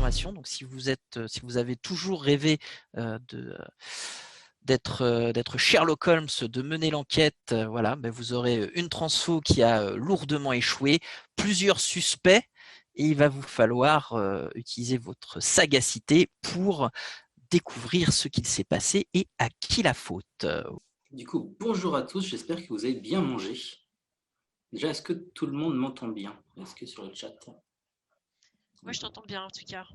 informations. Donc, si vous avez toujours rêvé d'être Sherlock Holmes, de mener l'enquête, voilà, ben vous aurez une transfo qui a lourdement échoué, plusieurs suspects, et il va vous falloir utiliser votre sagacité pour découvrir ce qu'il s'est passé et à qui la faute. Du coup, bonjour à tous, j'espère que vous avez bien mangé. Déjà, est-ce que tout le monde m'entend bien? Est-ce que sur le chat? Moi, je t'entends bien en tout cas.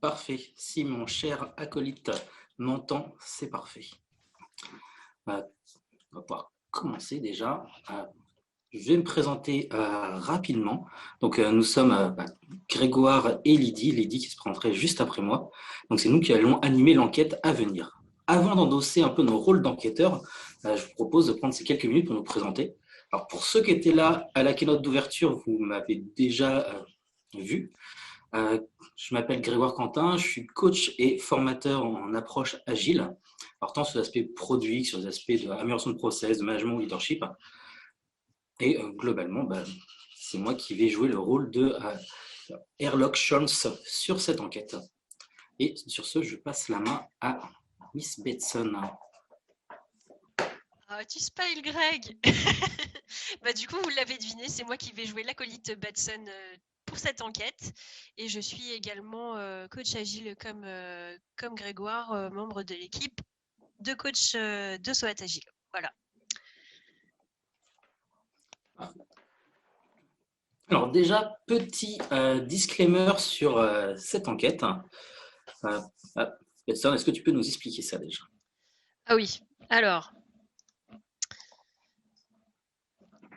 Parfait. Si mon cher acolyte m'entend, c'est parfait. On va pouvoir commencer déjà. Je vais me présenter rapidement. Donc, nous sommes Grégoire et Lydie. Lydie qui se présenterait juste après moi. Donc, c'est nous qui allons animer l'enquête à venir. Avant d'endosser un peu nos rôles d'enquêteurs, je vous propose de prendre ces quelques minutes pour nous présenter. Alors, pour ceux qui étaient là à la keynote d'ouverture, vous m'avez déjà vu. Je m'appelle Grégoire Quentin, je suis coach et formateur en approche agile. Alors, tant sur l'aspect produit que sur les aspects d'amélioration de process, de management, leadership. Et globalement, c'est moi qui vais jouer le rôle de Sherlock Holmes sur cette enquête. Et sur ce, je passe la main à Miss Betson. Ah, tu spoil, Greg. Du coup, vous l'avez deviné, c'est moi qui vais jouer l'acolyte Batson pour cette enquête. Et je suis également coach agile comme Grégoire, membre de l'équipe de coach de SWAT Agile. Voilà. Alors déjà, petit disclaimer sur cette enquête. Betson, est-ce que tu peux nous expliquer ça déjà? Ah oui, alors...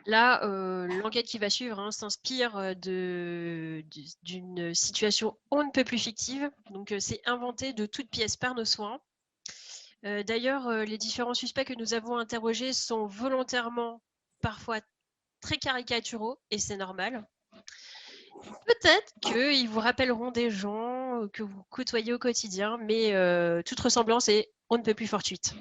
Là, l'enquête qui va suivre s'inspire d'une situation on ne peut plus fictive. Donc, c'est inventé de toutes pièces par nos soins. D'ailleurs, les différents suspects que nous avons interrogés sont volontairement parfois très caricaturaux, et c'est normal. Peut-être qu'ils vous rappelleront des gens que vous côtoyez au quotidien, mais toute ressemblance est on ne peut plus fortuite.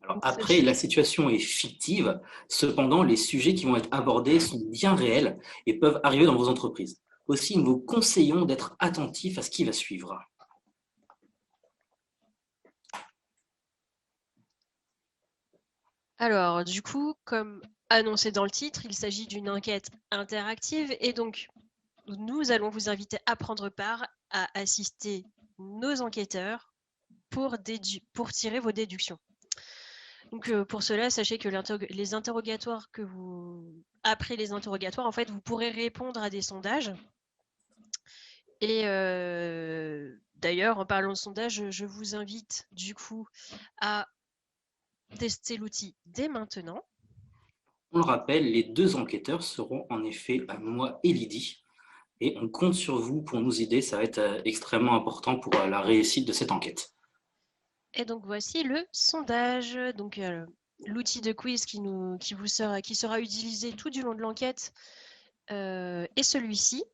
Alors après, la situation est fictive, cependant, les sujets qui vont être abordés sont bien réels et peuvent arriver dans vos entreprises. Aussi, nous vous conseillons d'être attentifs à ce qui va suivre. Alors, du coup, comme annoncé dans le titre, il s'agit d'une enquête interactive et donc nous allons vous inviter à prendre part, à assister nos enquêteurs pour tirer vos déductions. Donc, pour cela, sachez que les interrogatoires après les interrogatoires, en fait, vous pourrez répondre à des sondages. Et d'ailleurs, en parlant de sondage, je vous invite du coup à tester l'outil dès maintenant. On le rappelle, les deux enquêteurs seront en effet moi et Lydie. Et on compte sur vous pour nous aider, ça va être extrêmement important pour la réussite de cette enquête. Et donc voici le sondage. Donc l'outil de quiz qui sera utilisé tout du long de l'enquête est celui-ci.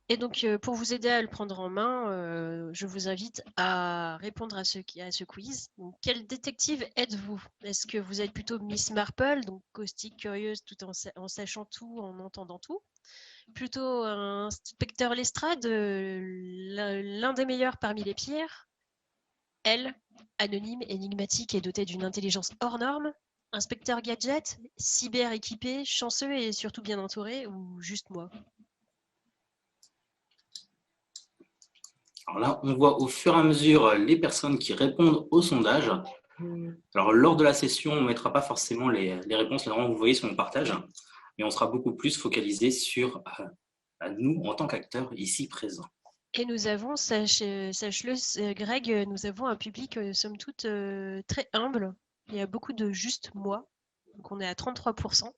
Et donc pour vous aider à le prendre en main, je vous invite à répondre à ce quiz. Donc, quelle détective êtes-vous? Est-ce que vous êtes plutôt Miss Marple, donc caustique, curieuse, tout en sachant tout, en entendant tout? Plutôt un inspecteur Lestrade, l'un des meilleurs parmi les pires? Elle, anonyme, énigmatique et dotée d'une intelligence hors norme? Inspecteur Gadget, cyber équipé, chanceux et surtout bien entouré, ou juste moi? Alors là, on voit au fur et à mesure les personnes qui répondent au sondage. Alors lors de la session, on ne mettra pas forcément les réponses, là, vous voyez sur mon partage, mais on sera beaucoup plus focalisé sur nous en tant qu'acteurs ici présents. Et nous avons, sache-le, Greg, nous avons un public, somme toute, très humble. Il y a beaucoup de juste moi, donc on est à 33%.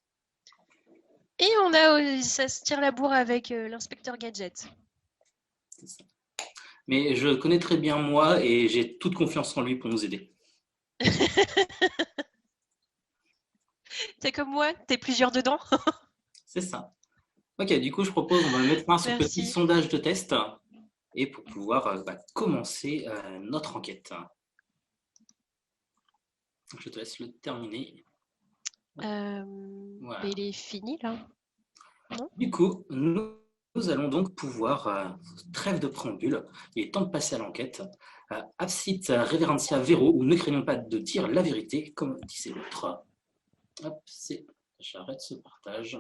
Et ça se tire la bourre avec l'inspecteur Gadget. Mais je connais très bien moi et j'ai toute confiance en lui pour nous aider. T'es comme moi, t'es plusieurs dedans. C'est ça. Ok, du coup, je propose, on va mettre fin à ce petit Merci. sondage de test et pour pouvoir commencer notre enquête. Je te laisse le terminer. Voilà. Il est fini là. Non? Du coup, nous nous allons donc pouvoir, trêve de préambule, il est temps de passer à l'enquête. Absit reverentia vero, ou ne craignons pas de dire la vérité, comme disait l'autre. Hop, j'arrête ce partage.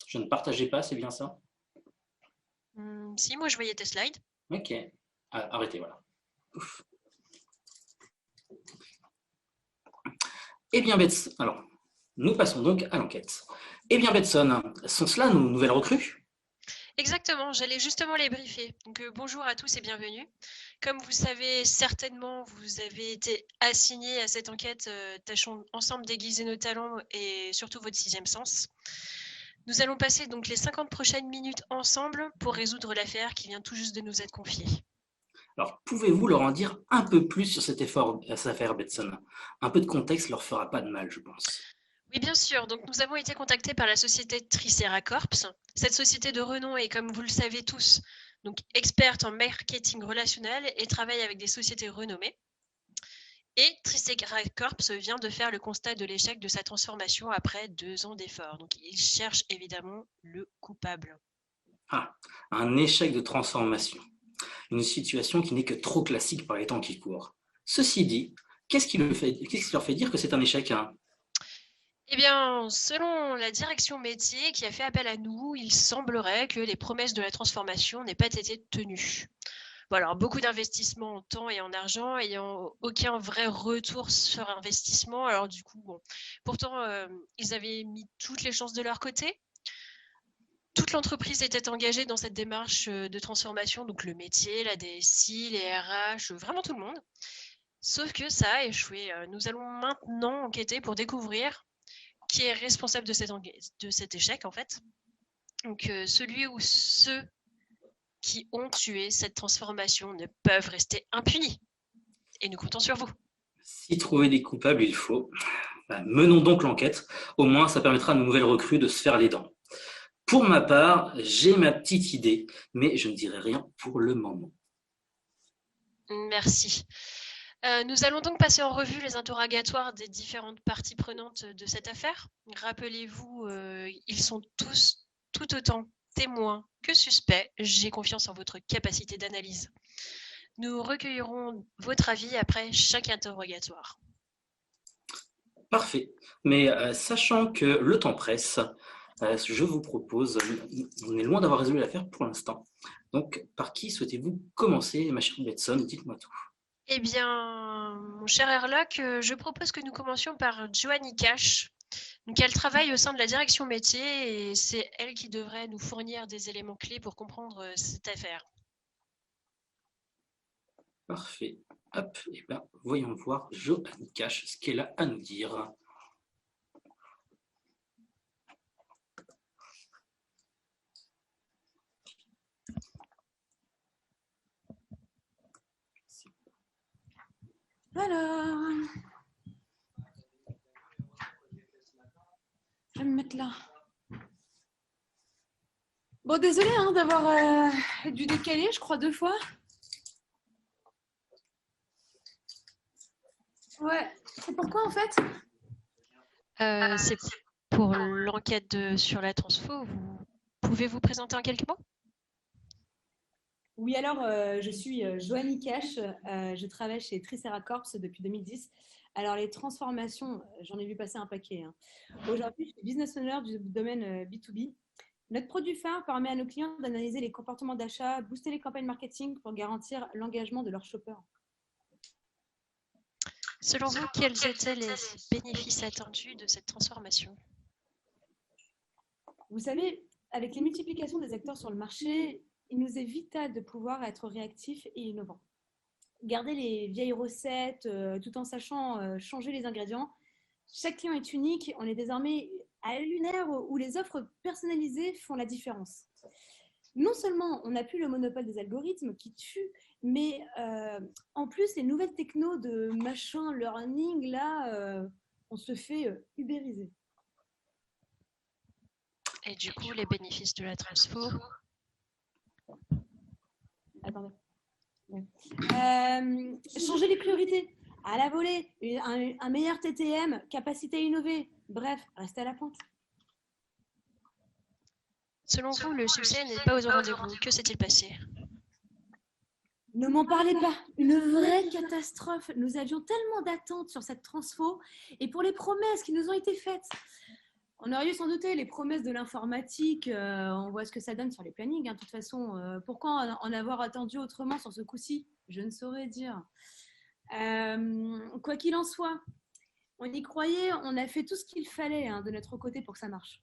Je ne partageais pas, c'est bien ça? Si, moi je voyais tes slides. Ok. Arrêtez, voilà. Ouf. Eh bien, alors, nous passons donc à l'enquête. Eh bien, Betson, sont-ce là nos nouvelles recrues? Exactement, j'allais justement les briefer. Donc, bonjour à tous et bienvenue. Comme vous savez certainement, vous avez été assignés à cette enquête. Tâchons ensemble d'aiguiser nos talents et surtout votre sixième sens. Nous allons passer donc les 50 prochaines minutes ensemble pour résoudre l'affaire qui vient tout juste de nous être confiée. Alors, pouvez-vous leur en dire un peu plus sur cette affaire, Betson? Un peu de contexte leur fera pas de mal, je pense. Oui, bien sûr. Donc, nous avons été contactés par la société Triceracorps. Cette société de renom est, comme vous le savez tous, donc experte en marketing relationnel et travaille avec des sociétés renommées. Et Triceracorps vient de faire le constat de l'échec de sa transformation après 2 ans d'efforts. Donc, il cherche évidemment le coupable. Ah, un échec de transformation. Une situation qui n'est que trop classique par les temps qui courent. Ceci dit, qu'est-ce qui leur fait dire que c'est un échec, hein? Eh bien, selon la direction métier qui a fait appel à nous, il semblerait que les promesses de la transformation n'aient pas été tenues. Bon, alors, beaucoup d'investissements en temps et en argent, ayant aucun vrai retour sur investissement. Alors du coup, bon, pourtant, ils avaient mis toutes les chances de leur côté. Toute l'entreprise était engagée dans cette démarche de transformation, donc le métier, la DSI, les RH, vraiment tout le monde. Sauf que ça a échoué. Nous allons maintenant enquêter pour découvrir qui est responsable de cet échec, en fait. Donc, celui ou ceux qui ont tué cette transformation ne peuvent rester impunis. Et nous comptons sur vous. Si trouver des coupables il faut, menons donc l'enquête. Au moins, ça permettra à nos nouvelles recrues de se faire les dents. Pour ma part, j'ai ma petite idée, mais je ne dirai rien pour le moment. Merci. Nous allons donc passer en revue les interrogatoires des différentes parties prenantes de cette affaire. Rappelez-vous, ils sont tous tout autant témoins que suspects. J'ai confiance en votre capacité d'analyse. Nous recueillerons votre avis après chaque interrogatoire. Parfait. Mais sachant que le temps presse, je vous propose, on est loin d'avoir résolu l'affaire pour l'instant. Donc, par qui souhaitez-vous commencer, ma chère Betson? Dites-moi tout. Eh bien, mon cher Herlock, je propose que nous commencions par Joanny Cash. Donc, elle travaille au sein de la direction métier et c'est elle qui devrait nous fournir des éléments clés pour comprendre cette affaire. Parfait. Hop, et bien, voyons voir Joanny Cash, ce qu'elle a à nous dire. Alors, je vais me mettre là. Bon, désolé d'avoir dû décaler, je crois 2 fois. Ouais, c'est pourquoi en fait? C'est pour l'enquête sur la transfo. Pouvez vous présenter en quelques mots? Oui, alors je suis Joanny Cash, je travaille chez Triceracorps depuis 2010. Alors les transformations, j'en ai vu passer un paquet. Aujourd'hui, je suis business owner du domaine B2B. Notre produit phare permet à nos clients d'analyser les comportements d'achat, booster les campagnes marketing pour garantir l'engagement de leurs shoppers. Selon vous, quels étaient les bénéfices attendus de cette transformation? Vous savez, avec les multiplications des acteurs sur le marché, il nous est vital de pouvoir être réactifs et innovants. Garder les vieilles recettes tout en sachant changer les ingrédients. Chaque client est unique. On est désormais à une ère où les offres personnalisées font la différence. Non seulement on n'a plus le monopole des algorithmes qui tuent, mais en plus, les nouvelles technos de machine learning, là, on se fait ubériser. Et du coup, les bénéfices de la transfo? Attendez. Changer les priorités. À la volée, un meilleur TTM, capacité à innover. Bref, rester à la pointe. Selon vous, le succès n'est pas au rendez-vous. Que s'est-il passé? Ne m'en parlez pas, une vraie catastrophe. Nous avions tellement d'attentes sur cette transfo et pour les promesses qui nous ont été faites. On aurait dû s'en douter, les promesses de l'informatique, on voit ce que ça donne sur les plannings. De toute façon, pourquoi en avoir attendu autrement sur ce coup-ci? Je ne saurais dire. Quoi qu'il en soit, on y croyait, on a fait tout ce qu'il fallait de notre côté pour que ça marche.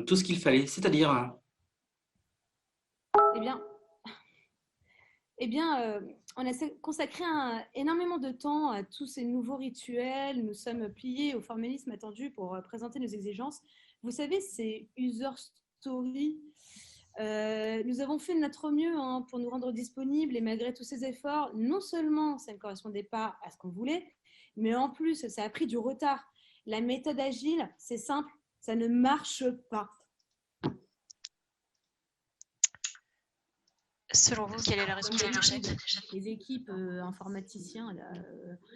Tout ce qu'il fallait, c'est-à-dire... Eh bien, on a consacré énormément de temps à tous ces nouveaux rituels. Nous sommes pliés au formalisme attendu pour présenter nos exigences. Vous savez, c'est user story. Nous avons fait de notre mieux pour nous rendre disponibles et malgré tous ces efforts, non seulement ça ne correspondait pas à ce qu'on voulait, mais en plus, ça a pris du retard. La méthode agile, c'est simple, ça ne marche pas. Selon vous, quelle est la raison de cet échec? Les équipes informaticiens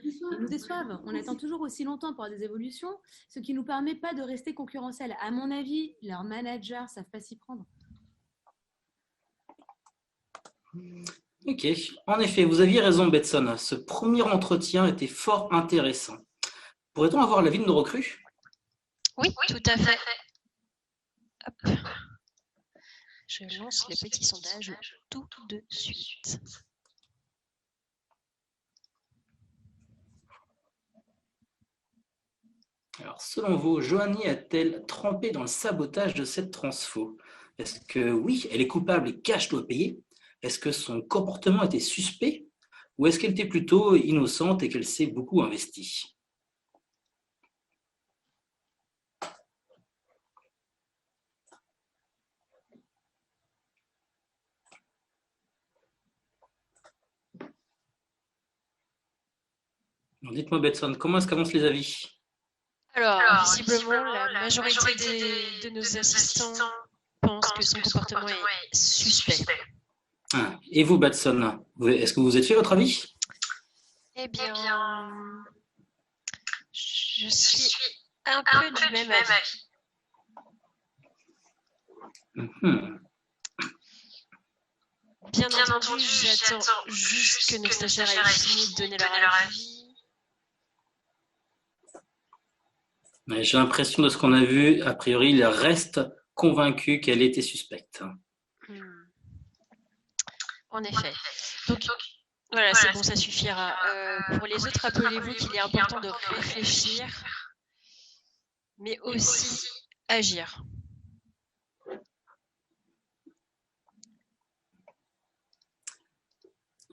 ils nous déçoivent. On attend toujours aussi longtemps pour avoir des évolutions, ce qui ne nous permet pas de rester concurrentiels. À mon avis, leurs managers ne savent pas s'y prendre. Ok, en effet, vous aviez raison, Betson. Ce premier entretien était fort intéressant. Pourrait-on avoir l'avis de nos recrues? Oui, tout à fait. Hop. Je lance le petit sondage tout de suite. Alors, selon vous, Joanie a-t-elle trempé dans le sabotage de cette transfo? Est-ce que oui, elle est coupable et cash doit payer? Est-ce que son comportement était suspect? Ou est-ce qu'elle était plutôt innocente et qu'elle s'est beaucoup investie? Dites-moi, Betson, comment est-ce qu'avancent les avis? Alors, visiblement, la majorité de nos assistants pensent que son comportement est suspect. Ah, et vous, Batson, est-ce que vous êtes fait votre avis? Eh bien, je suis un peu du même avis. Bien entendu, j'attends juste que nos stagiaires aient fini de donner leur avis. J'ai l'impression de ce qu'on a vu, a priori, il reste convaincu qu'elle était suspecte. En effet. Donc, voilà, c'est bon, ça suffira. Pour les autres, rappelez-vous qu'il est important de réfléchir, mais aussi agir.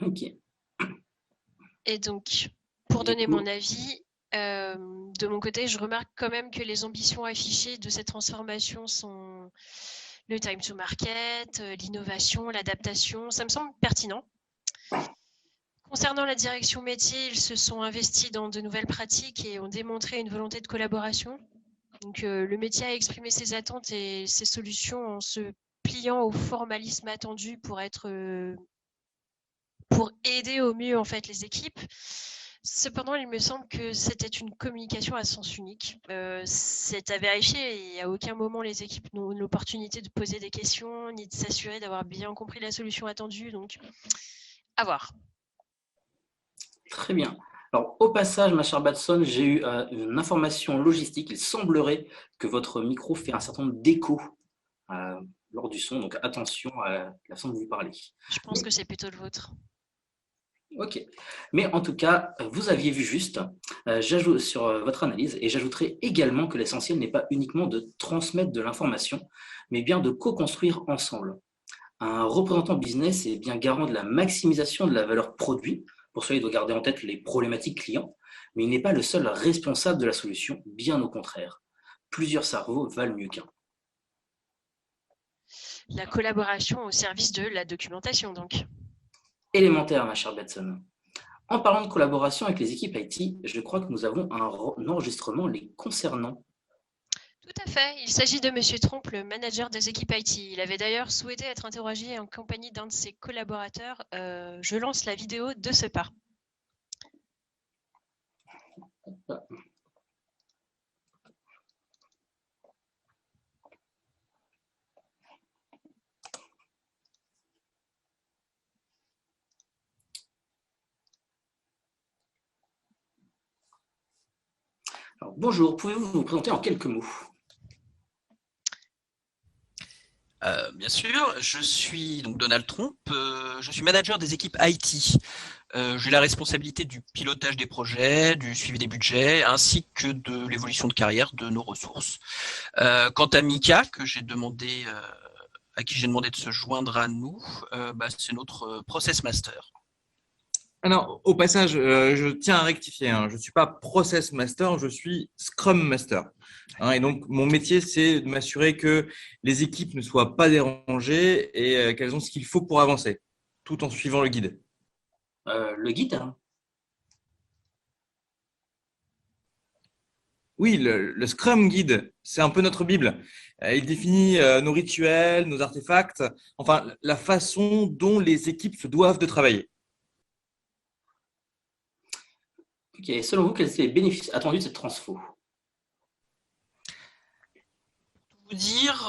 Ok. Et donc, pour donner mon avis, de mon côté, je remarque quand même que les ambitions affichées de cette transformation sont le time to market, l'innovation, l'adaptation. Ça me semble pertinent. Concernant la direction métier, ils se sont investis dans de nouvelles pratiques et ont démontré une volonté de collaboration. Donc, le métier a exprimé ses attentes et ses solutions en se pliant au formalisme attendu pour aider au mieux en fait les équipes. Cependant, il me semble que c'était une communication à sens unique. C'est à vérifier et à aucun moment les équipes n'ont l'opportunité de poser des questions ni de s'assurer d'avoir bien compris la solution attendue. Donc, à voir. Très bien. Alors, au passage, ma chère Batson, j'ai eu une information logistique. Il semblerait que votre micro fait un certain nombre d'échos lors du son, donc attention à la façon dont vous parlez. Je pense que c'est plutôt le vôtre. Ok. Mais en tout cas, vous aviez vu juste, j'ajoute sur votre analyse, et j'ajouterai également que l'essentiel n'est pas uniquement de transmettre de l'information, mais bien de co-construire ensemble. Un représentant business est bien garant de la maximisation de la valeur produit. Pour cela, il doit garder en tête les problématiques clients, mais il n'est pas le seul responsable de la solution, bien au contraire. Plusieurs cerveaux valent mieux qu'un. La collaboration au service de la documentation, donc. Élémentaire, ma chère Betson. En parlant de collaboration avec les équipes IT, je crois que nous avons un enregistrement les concernant. Tout à fait. Il s'agit de Monsieur Tromp, le manager des équipes IT. Il avait d'ailleurs souhaité être interrogé en compagnie d'un de ses collaborateurs. Je lance la vidéo de ce pas. Bonjour, pouvez-vous vous présenter en quelques mots? Bien sûr, je suis donc Donald Trump, je suis manager des équipes IT. J'ai la responsabilité du pilotage des projets, du suivi des budgets, ainsi que de l'évolution de carrière de nos ressources. Quant à Mika, à qui j'ai demandé de se joindre à nous, c'est notre process master. Alors, au passage, je tiens à rectifier, hein. Je ne suis pas Process Master, je suis Scrum Master. Hein. Et donc, mon métier, c'est de m'assurer que les équipes ne soient pas dérangées et qu'elles ont ce qu'il faut pour avancer, tout en suivant le guide. Le guide, hein. Oui, le Scrum Guide, c'est un peu notre Bible. Il définit nos rituels, nos artefacts, enfin, la façon dont les équipes se doivent de travailler. Ok, selon vous, quels sont les bénéfices attendus de cette transfo? Vous dire,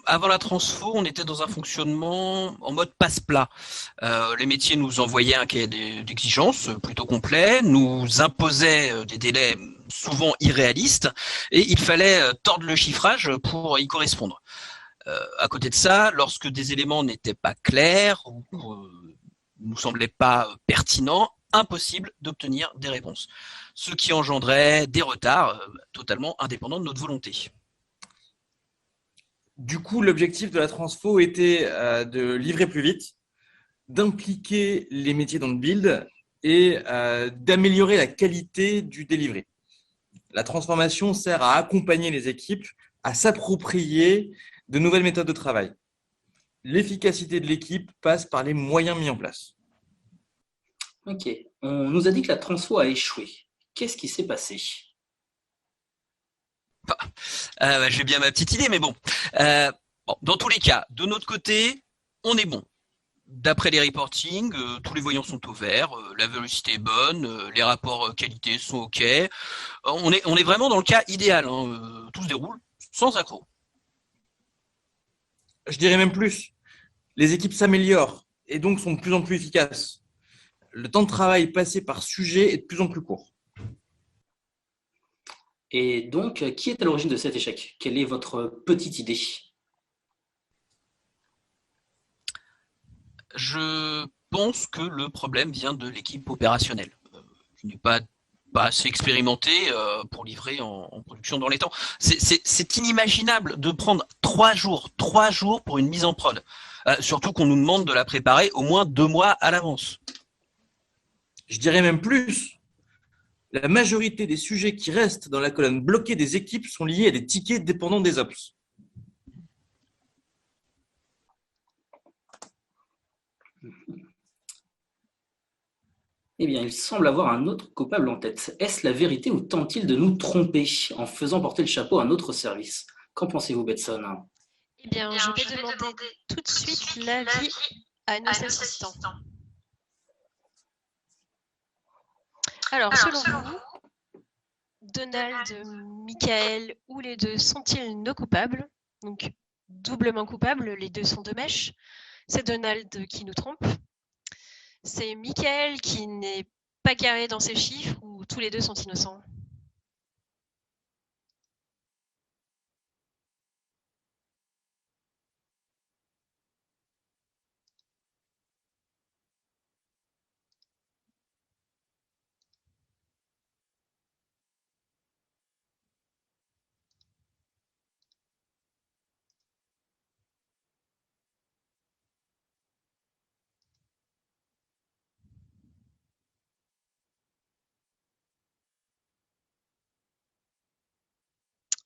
avant la transfo, on était dans un fonctionnement en mode passe-plat. Les métiers nous envoyaient un cahier d'exigences plutôt complet, nous imposaient des délais souvent irréalistes, et il fallait tordre le chiffrage pour y correspondre. À côté de ça, lorsque des éléments n'étaient pas clairs ou nous semblaient pas pertinents, impossible d'obtenir des réponses, ce qui engendrait des retards totalement indépendants de notre volonté. Du coup, l'objectif de la transfo était de livrer plus vite, d'impliquer les métiers dans le build et d'améliorer la qualité du délivré. La transformation sert à accompagner les équipes à s'approprier de nouvelles méthodes de travail. L'efficacité de l'équipe passe par les moyens mis en place. Ok, on nous a dit que la transfo a échoué. Qu'est-ce qui s'est passé? J'ai bien ma petite idée, mais bon. Dans tous les cas, de notre côté, on est bon. D'après les reportings, tous les voyants sont au vert, la vélocité est bonne, les rapports qualité sont OK. On est vraiment dans le cas idéal, hein, tout se déroule sans accroc. Je dirais même plus, les équipes s'améliorent et donc sont de plus en plus efficaces. Le temps de travail passé par sujet est de plus en plus court. Et donc, qui est à l'origine de cet échec? Quelle est votre petite idée? Je pense que le problème vient de l'équipe opérationnelle, qui n'est pas assez expérimentée pour livrer en production dans les temps. C'est inimaginable de prendre 3 jours pour une mise en prod, surtout qu'on nous demande de la préparer au moins 2 mois à l'avance. Je dirais même plus, la majorité des sujets qui restent dans la colonne bloquée des équipes sont liés à des tickets dépendants des ops. Eh bien, il semble avoir un autre coupable en tête. Est-ce la vérité ou tente-t-il de nous tromper en faisant porter le chapeau à un autre service? Qu'en pensez-vous, Betson? Eh bien, je vais demander tout de suite l'avis à nos assistants. Alors, selon vous, Donald, Michael ou les deux sont-ils nos coupables? Donc, doublement coupables, les deux sont de mèche. C'est Donald qui nous trompe. C'est Michael qui n'est pas carré dans ses chiffres ou tous les deux sont innocents?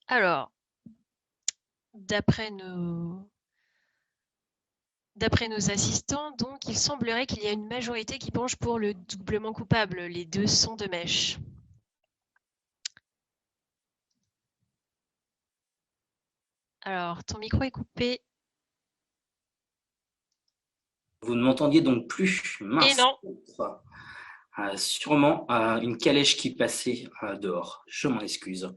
Alors, d'après nos assistants, donc, il semblerait qu'il y a une majorité qui penche pour le doublement coupable. Les deux sont de mèche. Alors, ton micro est coupé. Vous ne m'entendiez donc plus? Mince. Et non. Sûrement une calèche qui passait dehors. Je m'en excuse.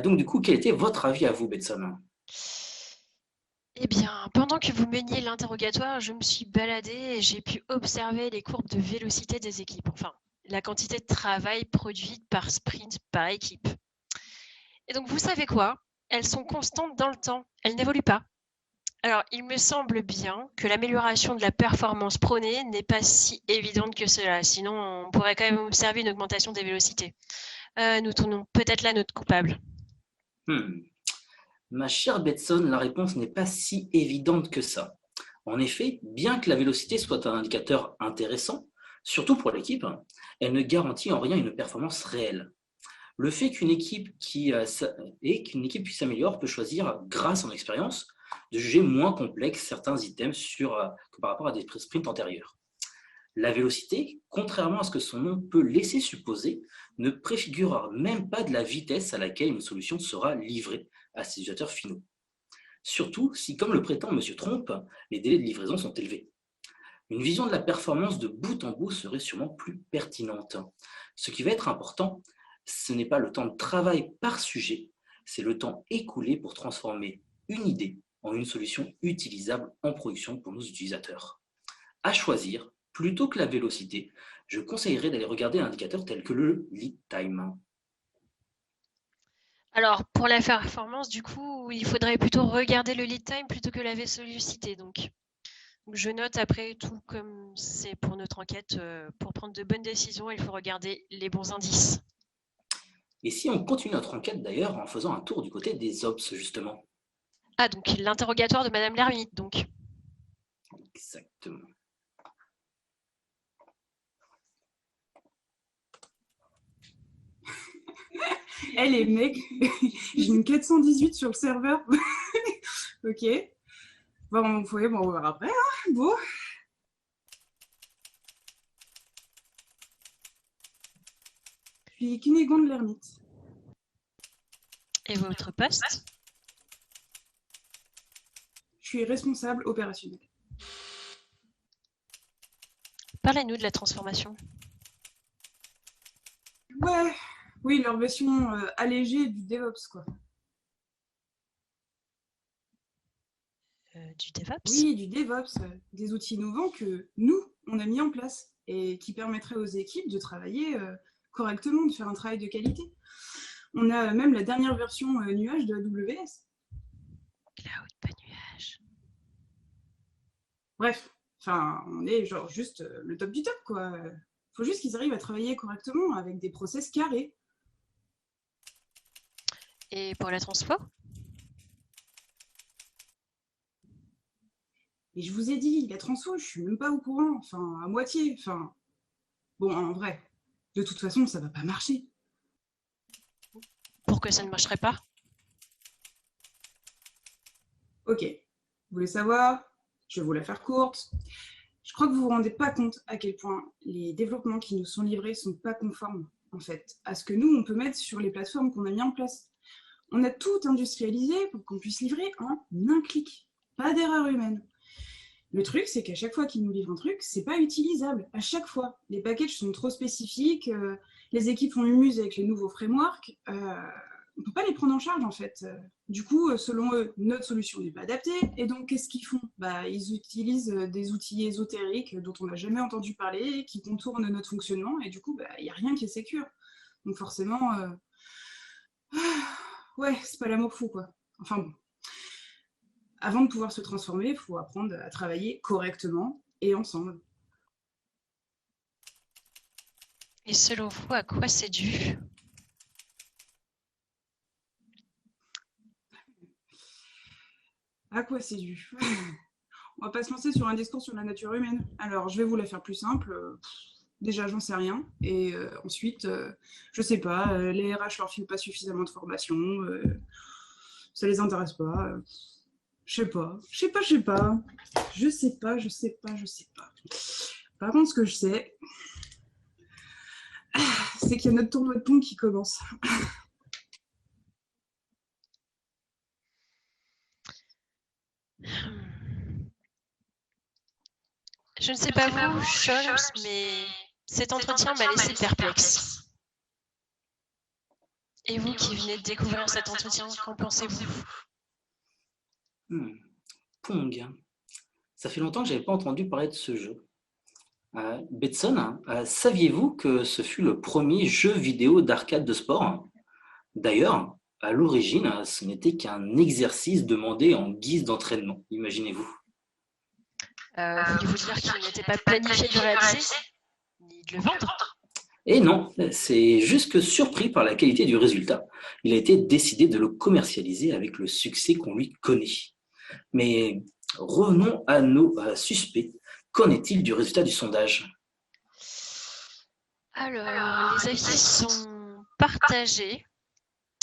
Donc, du coup, quel était votre avis à vous, Betson? Eh bien, pendant que vous meniez l'interrogatoire, je me suis baladée et j'ai pu observer les courbes de vélocité des équipes. Enfin, la quantité de travail produite par sprint, par équipe. Et donc, vous savez quoi? Elles sont constantes dans le temps, elles n'évoluent pas. Alors, il me semble bien que l'amélioration de la performance prônée n'est pas si évidente que cela, sinon on pourrait quand même observer une augmentation des vélocités. Nous tournons peut-être là notre coupable. Ma chère Betson, la réponse n'est pas si évidente que ça. En effet, bien que la vélocité soit un indicateur intéressant, surtout pour l'équipe, elle ne garantit en rien une performance réelle. Le fait qu'une équipe qui s'améliore peut choisir, grâce à son expérience, de juger moins complexes certains items que par rapport à des sprints antérieurs. La vélocité, contrairement à ce que son nom peut laisser supposer, ne préfigure même pas de la vitesse à laquelle une solution sera livrée à ses utilisateurs finaux. Surtout si, comme le prétend M. Trompe, les délais de livraison sont élevés. Une vision de la performance de bout en bout serait sûrement plus pertinente. Ce qui va être important, ce n'est pas le temps de travail par sujet, c'est le temps écoulé pour transformer une idée en une solution utilisable en production pour nos utilisateurs. À choisir, plutôt que la vélocité, je conseillerais d'aller regarder un indicateur tel que le lead time. Alors, pour la performance, du coup, il faudrait plutôt regarder le lead time plutôt que la vélocité. Donc, je note après tout, comme c'est pour notre enquête, pour prendre de bonnes décisions, il faut regarder les bons indices. Et si on continue notre enquête d'ailleurs en faisant un tour du côté des Ops, justement? Ah, donc l'interrogatoire de Madame l'ermite, donc. Exactement. Les mecs, j'ai une 418 sur le serveur. Ok. Bon, on va voir après. Hein. Bon. Je suis Cunégonde de l'ermite. Et votre poste? Je suis responsable opérationnel. Parlez-nous de la transformation. Ouais, oui, leur version allégée du DevOps, quoi. Du DevOps? Oui, du DevOps, des outils innovants que nous, on a mis en place et qui permettraient aux équipes de travailler correctement, de faire un travail de qualité. On a même la dernière version nuage de AWS. Cloud, pas nuage. Bref, enfin, on est genre juste le top du top, quoi. Faut juste qu'ils arrivent à travailler correctement avec des process carrés. Et pour la transfo? Et je vous ai dit, la transfo, je suis même pas au courant, enfin, à moitié, enfin... Bon, en vrai, de toute façon, ça va pas marcher. Pourquoi ça ne marcherait pas? Ok, vous voulez savoir? Je vais vous la faire courte. Je crois que vous vous rendez pas compte à quel point les développements qui nous sont livrés sont pas conformes, en fait, à ce que nous, on peut mettre sur les plateformes qu'on a mis en place. On a tout industrialisé pour qu'on puisse livrer en un clic. Pas d'erreur humaine. Le truc, c'est qu'à chaque fois qu'ils nous livrent un truc, c'est pas utilisable. À chaque fois. Les packages sont trop spécifiques, les équipes font mumuse avec les nouveaux frameworks. On peut pas les prendre en charge, en fait. Du coup, selon eux, notre solution n'est pas adaptée. Et donc, qu'est-ce qu'ils font? Ils utilisent des outils ésotériques dont on n'a jamais entendu parler, qui contournent notre fonctionnement. Et du coup, il n'y a rien qui est sécure. Donc forcément, ouais, c'est pas l'amour fou, quoi. Enfin bon. Avant de pouvoir se transformer, il faut apprendre à travailler correctement et ensemble. Et selon vous, à quoi c'est dû? À quoi c'est dû? On va pas se lancer sur un discours sur la nature humaine. Alors, je vais vous la faire plus simple. Déjà, j'en sais rien. Et ensuite, je sais pas, les RH leur filent pas suffisamment de formation. Ça les intéresse pas. Je sais pas. Par contre, ce que je sais, c'est qu'il y a notre tournoi de pont qui commence. Je ne sais pas vous, Charles, mais cet entretien m'a laissé perplexe. Et vous qui venez de découvrir cet entretien, qu'en pensez-vous? Pong. Ça fait longtemps que je n'avais pas entendu parler de ce jeu. Betson, saviez-vous que ce fut le premier jeu vidéo d'arcade de sport? D'ailleurs, à l'origine, ce n'était qu'un exercice demandé en guise d'entraînement, imaginez-vous. Voulez-vous dire qu'il n'était pas planifié de le réaliser, ni de le vendre? Et non, c'est juste que surpris par la qualité du résultat, il a été décidé de le commercialiser avec le succès qu'on lui connaît. Mais revenons à nos suspects. Qu'en est-il du résultat du sondage? Alors, les avis sont partagés.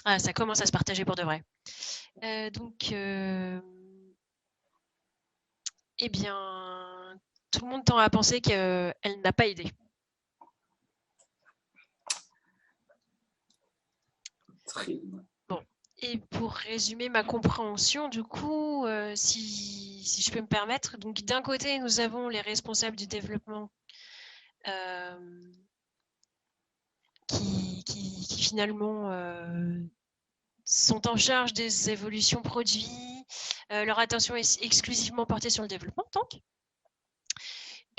Ah, ça commence à se partager pour de vrai. Eh bien, tout le monde tend à penser qu'elle n'a pas aidé. Très bien. Bon, et pour résumer ma compréhension, du coup, si je peux me permettre, donc d'un côté, nous avons les responsables du développement qui finalement sont en charge des évolutions produits. Leur attention est exclusivement portée sur le développement, donc.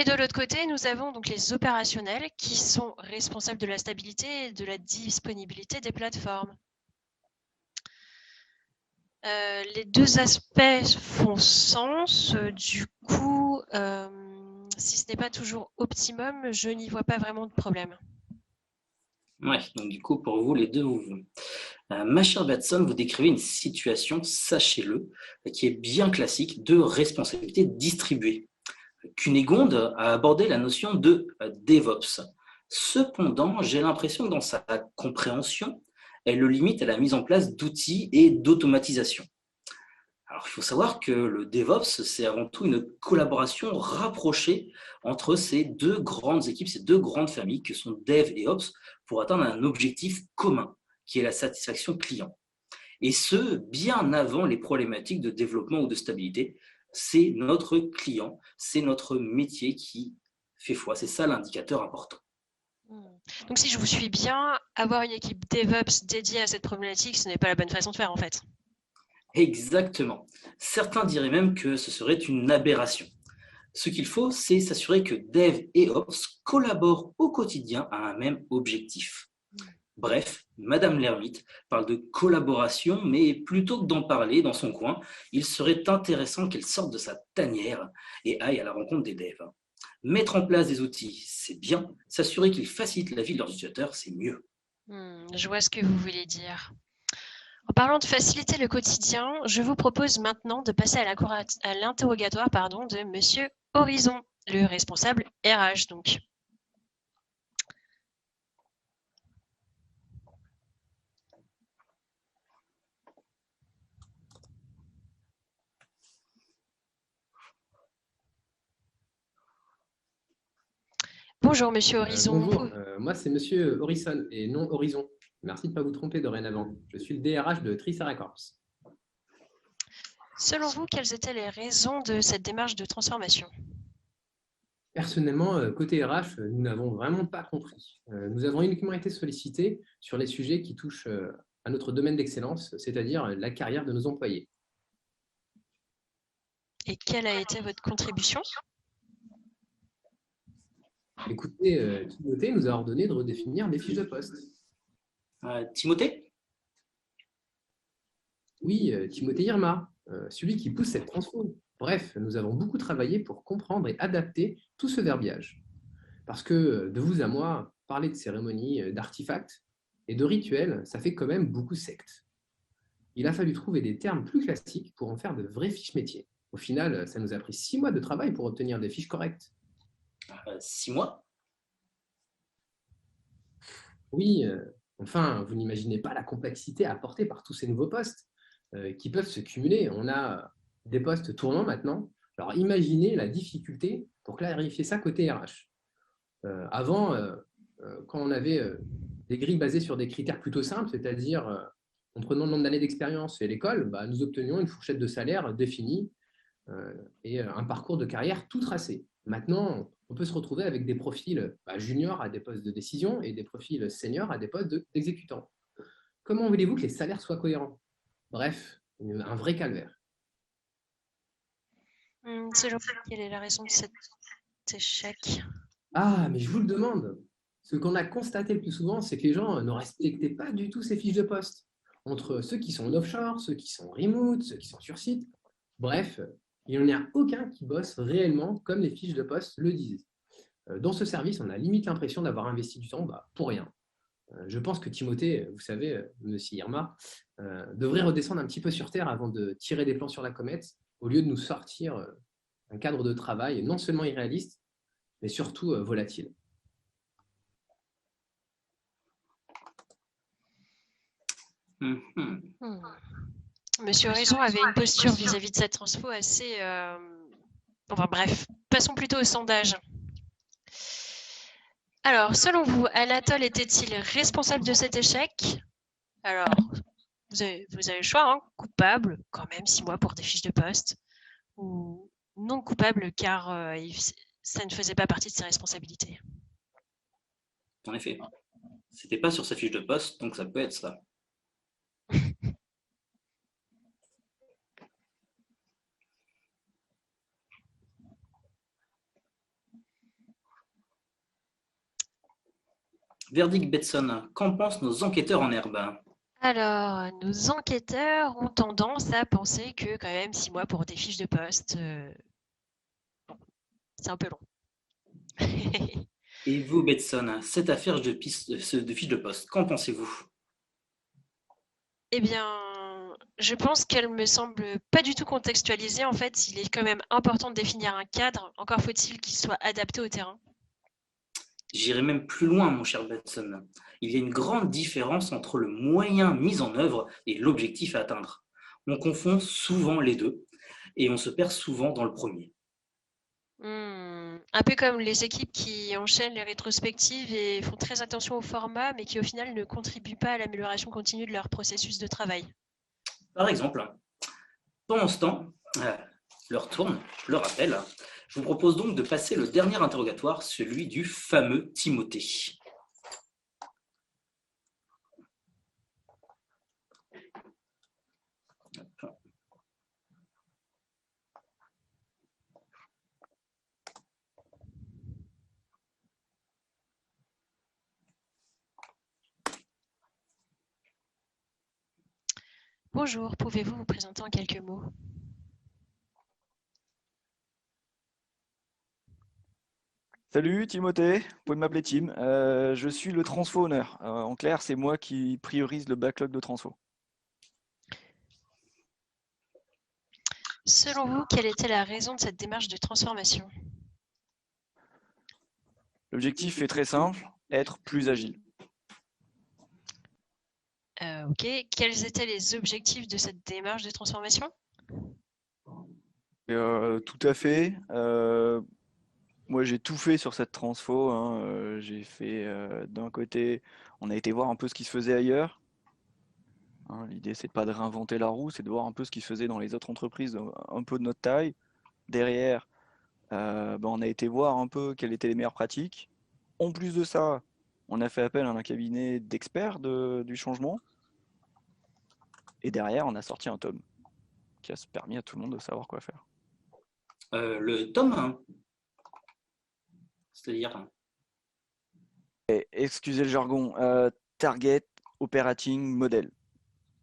Et de l'autre côté, nous avons donc les opérationnels qui sont responsables de la stabilité et de la disponibilité des plateformes. Les deux aspects font sens. Du coup, si ce n'est pas toujours optimum, je n'y vois pas vraiment de problème. Ouais, donc du coup, pour vous, les deux vous vont. Ma chère Batson, vous décrivez une situation, sachez-le, qui est bien classique de responsabilité distribuée. Cunégonde a abordé la notion de DevOps. Cependant, j'ai l'impression que dans sa compréhension, elle le limite à la mise en place d'outils et d'automatisation. Alors, il faut savoir que le DevOps, c'est avant tout une collaboration rapprochée entre ces deux grandes équipes, ces deux grandes familles que sont Dev et Ops pour atteindre un objectif commun, qui est la satisfaction client. Et ce, bien avant les problématiques de développement ou de stabilité. C'est notre client, c'est notre métier qui fait foi. C'est ça l'indicateur important. Donc si je vous suis bien, avoir une équipe DevOps dédiée à cette problématique, ce n'est pas la bonne façon de faire en fait. Exactement. Certains diraient même que ce serait une aberration. Ce qu'il faut, c'est s'assurer que Dev et Ops collaborent au quotidien à un même objectif. Bref, Madame l'ermite parle de collaboration, mais plutôt que d'en parler dans son coin, il serait intéressant qu'elle sorte de sa tanière et aille à la rencontre des devs. Mettre en place des outils, c'est bien. S'assurer qu'ils facilitent la vie de leurs utilisateurs, c'est mieux. Je vois ce que vous voulez dire. En parlant de faciliter le quotidien, je vous propose maintenant de passer à l'interrogatoire de Monsieur Horizon, le responsable RH donc. Bonjour Monsieur Horizon. Bonjour, moi c'est Monsieur Horizon et non Horizon. Merci de ne pas vous tromper dorénavant. Je suis le DRH de Triceracorps. Selon vous, quelles étaient les raisons de cette démarche de transformation? Personnellement, côté RH, nous n'avons vraiment pas compris. Nous avons uniquement été sollicités sur les sujets qui touchent à notre domaine d'excellence, c'est-à-dire la carrière de nos employés. Et quelle a été votre contribution? Écoutez, Timothée nous a ordonné de redéfinir les fiches de poste. Timothée? Oui, Timothée Irma, celui qui pousse cette transfo. Bref, nous avons beaucoup travaillé pour comprendre et adapter tout ce verbiage. Parce que de vous à moi, parler de cérémonies, d'artefacts et de rituels, ça fait quand même beaucoup secte. Il a fallu trouver des termes plus classiques pour en faire de vraies fiches métiers. Au final, ça nous a pris 6 mois de travail pour obtenir des fiches correctes. 6 mois? Oui, enfin, vous n'imaginez pas la complexité apportée par tous ces nouveaux postes qui peuvent se cumuler. On a des postes tournants maintenant. Alors imaginez la difficulté pour clarifier ça côté RH. Avant, quand on avait des grilles basées sur des critères plutôt simples, c'est-à-dire en prenant le nombre d'années d'expérience et l'école, nous obtenions une fourchette de salaire définie et un parcours de carrière tout tracé. Maintenant, on peut se retrouver avec des profils juniors à des postes de décision et des profils seniors à des postes d'exécutants. Comment voulez-vous que les salaires soient cohérents? Bref, un vrai calvaire. Selon vous, quelle est la raison de cet échec? Ah, mais je vous le demande. Ce qu'on a constaté le plus souvent, c'est que les gens ne respectaient pas du tout ces fiches de poste. Entre ceux qui sont en offshore, ceux qui sont en remote, ceux qui sont sur site. Bref, il n'y en a aucun qui bosse réellement comme les fiches de poste le disaient. Dans ce service, on a limite l'impression d'avoir investi du temps pour rien. Je pense que Timothée, vous savez, monsieur Irma, devrait redescendre un petit peu sur Terre avant de tirer des plans sur la comète, au lieu de nous sortir un cadre de travail non seulement irréaliste, mais surtout volatile. Mhm. Monsieur Horizon avait une posture vis-à-vis de cette transfo assez... Enfin bref, passons plutôt au sondage. Alors, selon vous, Anatole était-il responsable de cet échec? Alors, vous avez le choix, hein. Coupable, quand même 6 mois pour des fiches de poste, ou non coupable car ça ne faisait pas partie de ses responsabilités. En effet, c'était pas sur sa fiche de poste, donc ça peut être ça. Verdict Betson, qu'en pensent nos enquêteurs en herbe? Alors, nos enquêteurs ont tendance à penser que quand même 6 mois pour des fiches de poste, c'est un peu long. Et vous, Betson, cette affaire de fiches de poste, qu'en pensez-vous? Eh bien, je pense qu'elle me semble pas du tout contextualisée. En fait, il est quand même important de définir un cadre. Encore faut-il qu'il soit adapté au terrain. J'irai même plus loin, mon cher Betson. Il y a une grande différence entre le moyen mis en œuvre et l'objectif à atteindre. On confond souvent les deux et on se perd souvent dans le premier. Un peu comme les équipes qui enchaînent les rétrospectives et font très attention au format, mais qui au final ne contribuent pas à l'amélioration continue de leur processus de travail. Par exemple, pendant ce temps, l'heure tourne, je le rappelle. Je vous propose donc de passer le dernier interrogatoire, celui du fameux Timothée. Bonjour, pouvez-vous vous présenter en quelques mots? Salut Timothée, vous pouvez m'appeler Tim. Je suis le transfo owner. En clair, c'est moi qui priorise le backlog de transfo. Selon vous, quelle était la raison de cette démarche de transformation? L'objectif est très simple, être plus agile. Ok, quels étaient les objectifs de cette démarche de transformation? Tout à fait. Moi, j'ai tout fait sur cette transfo, hein. J'ai fait d'un côté, on a été voir un peu ce qui se faisait ailleurs. Hein, l'idée, c'est pas de réinventer la roue, c'est de voir un peu ce qui se faisait dans les autres entreprises un peu de notre taille. Derrière, on a été voir un peu quelles étaient les meilleures pratiques. En plus de ça, on a fait appel à un cabinet d'experts du changement. Et derrière, on a sorti un tome qui a permis à tout le monde de savoir quoi faire. Le tome 1, c'est-à-dire... Excusez le jargon, Target Operating Model.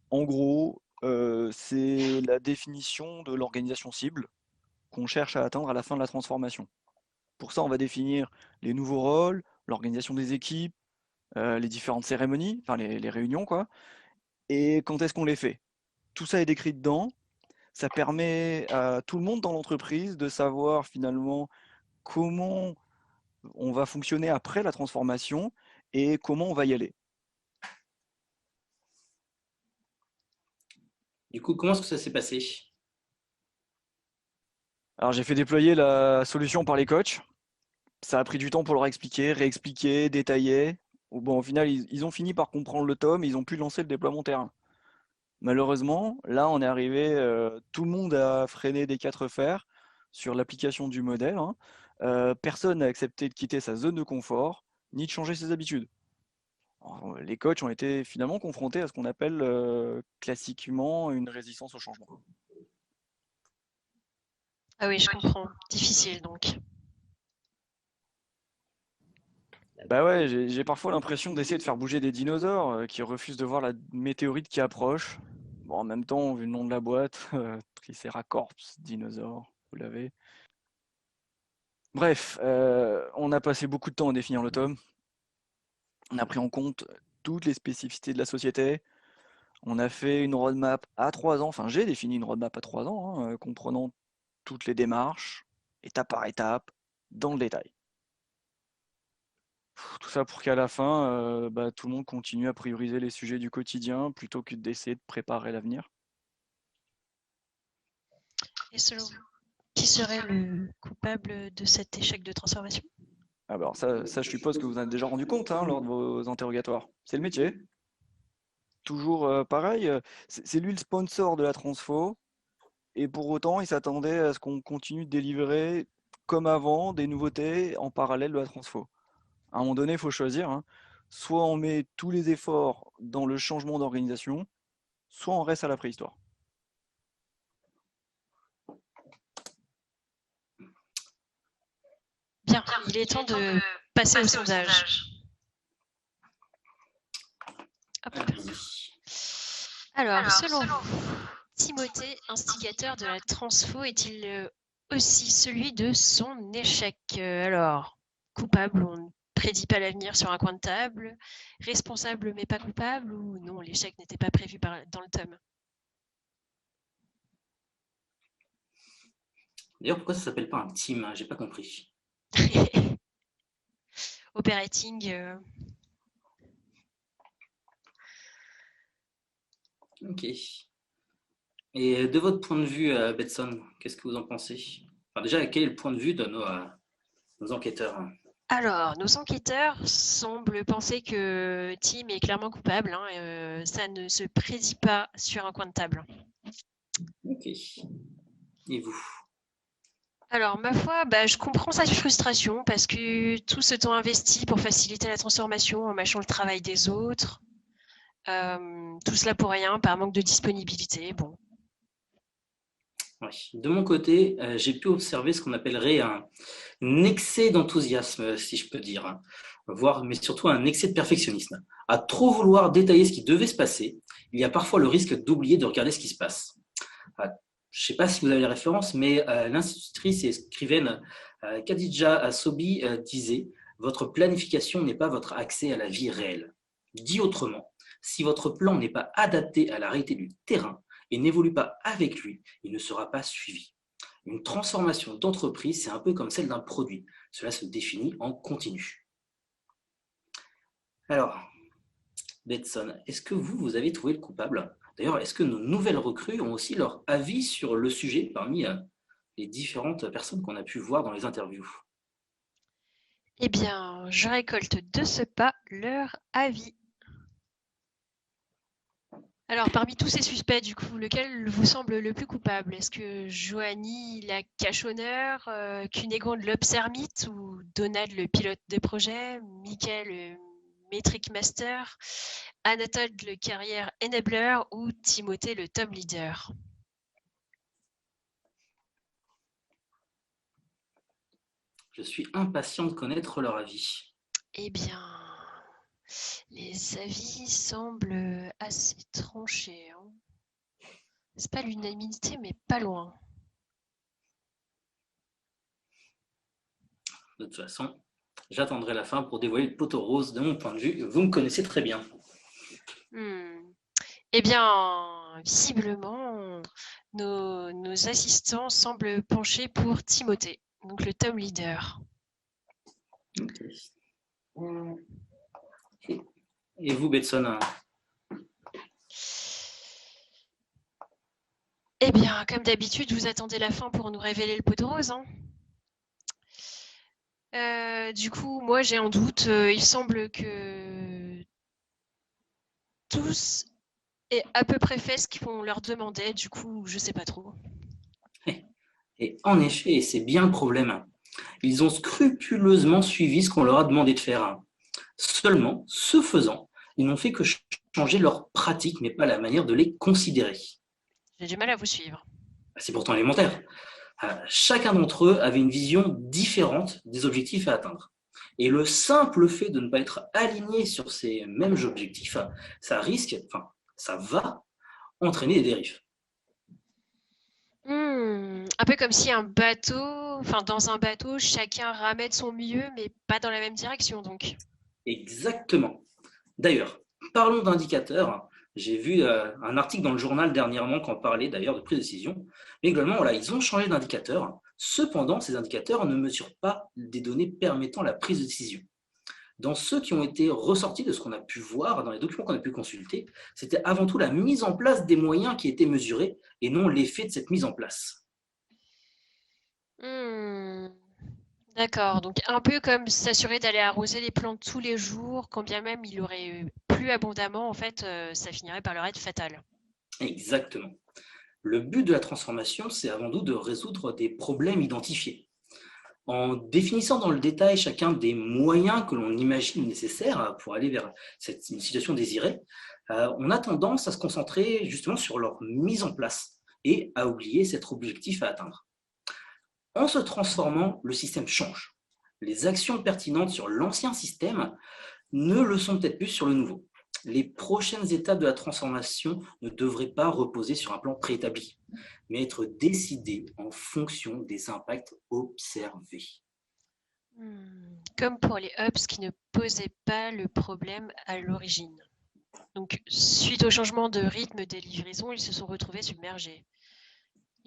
En gros, c'est la définition de l'organisation cible qu'on cherche à atteindre à la fin de la transformation. Pour ça, on va définir les nouveaux rôles, l'organisation des équipes, les différentes cérémonies, enfin les réunions, quoi, et quand est-ce qu'on les fait. Tout ça est décrit dedans. Ça permet à tout le monde dans l'entreprise de savoir finalement comment on va fonctionner après la transformation et comment on va y aller. Du coup, comment est-ce que ça s'est passé? Alors j'ai fait déployer la solution par les coachs. Ça a pris du temps pour leur expliquer, réexpliquer, détailler. Bon, au final, ils ont fini par comprendre le tome et ils ont pu lancer le déploiement terrain. Malheureusement, là, on est arrivé, tout le monde a freiné des 4 fers sur l'application du modèle, hein. Personne n'a accepté de quitter sa zone de confort, ni de changer ses habitudes. Alors, les coachs ont été finalement confrontés à ce qu'on appelle classiquement une résistance au changement. Ah oui, je comprends. Difficile donc. Bah ouais, j'ai parfois l'impression d'essayer de faire bouger des dinosaures qui refusent de voir la météorite qui approche. Bon, en même temps, vu le nom de la boîte, Triceratops, dinosaure, vous l'avez. Bref, on a passé beaucoup de temps à définir le tome. On a pris en compte toutes les spécificités de la société. On a fait une roadmap à 3 ans, enfin j'ai défini une roadmap à 3 ans, hein, comprenant toutes les démarches, étape par étape, dans le détail. Tout ça pour qu'à la fin, tout le monde continue à prioriser les sujets du quotidien plutôt que d'essayer de préparer l'avenir. Et selon vous, qui serait le coupable de cet échec de transformation? Alors ça, je suppose que vous en avez déjà rendu compte lors de vos interrogatoires. C'est le métier. Toujours pareil, c'est lui le sponsor de la transfo, et pour autant, il s'attendait à ce qu'on continue de délivrer comme avant des nouveautés en parallèle de la transfo. À un moment donné, il faut choisir, hein. Soit on met tous les efforts dans le changement d'organisation, soit on reste à la préhistoire. Bien, il est temps de passer au sondage. Hop. Alors, selon vous, Timothée, instigateur de la transfo, est-il aussi celui de son échec? Alors, coupable, on ne prédit pas l'avenir sur un coin de table. Responsable mais pas coupable, ou non, l'échec n'était pas prévu dans le tome? D'ailleurs, pourquoi ça s'appelle pas un team? J'ai pas compris. Operating. Ok. Et de votre point de vue, Betson, qu'est-ce que vous en pensez? Enfin, déjà, quel est le point de vue de nos enquêteurs? Alors, nos enquêteurs semblent penser que Tim est clairement coupable. Ça ne se prédit pas sur un coin de table. Ok. Et vous? Alors, ma foi, je comprends sa frustration parce que tout ce temps investi pour faciliter la transformation en mâchant le travail des autres, tout cela pour rien, par manque de disponibilité. Bon. Ouais. De mon côté, j'ai pu observer ce qu'on appellerait un excès d'enthousiasme, si je peux dire, mais surtout un excès de perfectionnisme. À trop vouloir détailler ce qui devait se passer, il y a parfois le risque d'oublier de regarder ce qui se passe. Je ne sais pas si vous avez les références, mais l'institutrice et écrivaine Khadija Sobi disait « Votre planification n'est pas votre accès à la vie réelle ». Dit autrement, si votre plan n'est pas adapté à la réalité du terrain et n'évolue pas avec lui, il ne sera pas suivi. Une transformation d'entreprise, c'est un peu comme celle d'un produit. Cela se définit en continu. Alors, Betson, est-ce que vous avez trouvé le coupable? D'ailleurs, est-ce que nos nouvelles recrues ont aussi leur avis sur le sujet parmi les différentes personnes qu'on a pu voir dans les interviews? Eh bien, je récolte de ce pas leur avis. Alors, parmi tous ces suspects, du coup, lequel vous semble le plus coupable? Est-ce que Joanie, la cachonneur, Cunégonde l'obsermite ou Donald le pilote de projet, Michael le metric master, Anatole le carrière enabler ou Timothée le tome leader? Je suis impatient de connaître leur avis. Eh bien, les avis semblent assez tranchés. C'est pas l'unanimité, mais pas loin. De toute façon, j'attendrai la fin pour dévoiler le poteau rose de mon point de vue. Vous me connaissez très bien. Eh bien, visiblement, nos assistants semblent pencher pour Timothée, donc le tome leader. Okay. Et vous, Betson? Eh bien, comme d'habitude, vous attendez la fin pour nous révéler le poteau rose. Du coup, moi, j'ai un doute. Il semble que tous aient à peu près fait ce qu'on leur demandait. Du coup, je sais pas trop. Et en effet, c'est bien le problème. Ils ont scrupuleusement suivi ce qu'on leur a demandé de faire. Seulement, ce faisant, ils n'ont fait que changer leurs pratiques, mais pas la manière de les considérer. J'ai du mal à vous suivre. C'est pourtant élémentaire. Chacun d'entre eux avait une vision différente des objectifs à atteindre. Et le simple fait de ne pas être aligné sur ces mêmes objectifs, ça va entraîner des dérives. Un peu comme si dans un bateau, chacun ramait de son mieux, mais pas dans la même direction, donc. Exactement. D'ailleurs, parlons d'indicateurs. J'ai vu un article dans le journal dernièrement qui en parlait d'ailleurs de prise de décision. Mais globalement, voilà, ils ont changé d'indicateur. Cependant, ces indicateurs ne mesurent pas des données permettant la prise de décision. Dans ceux qui ont été ressortis de ce qu'on a pu voir dans les documents qu'on a pu consulter, c'était avant tout la mise en place des moyens qui étaient mesurés et non l'effet de cette mise en place. D'accord, donc un peu comme s'assurer d'aller arroser les plantes tous les jours, quand bien même il aurait plu abondamment, en fait, ça finirait par leur être fatal. Exactement. Le but de la transformation, c'est avant tout de résoudre des problèmes identifiés. En définissant dans le détail chacun des moyens que l'on imagine nécessaires pour aller vers une situation désirée, on a tendance à se concentrer justement sur leur mise en place et à oublier cet objectif à atteindre. En se transformant, le système change. Les actions pertinentes sur l'ancien système ne le sont peut-être plus sur le nouveau. Les prochaines étapes de la transformation ne devraient pas reposer sur un plan préétabli, mais être décidées en fonction des impacts observés. Comme pour les hubs qui ne posaient pas le problème à l'origine. Donc, suite au changement de rythme des livraisons, ils se sont retrouvés submergés.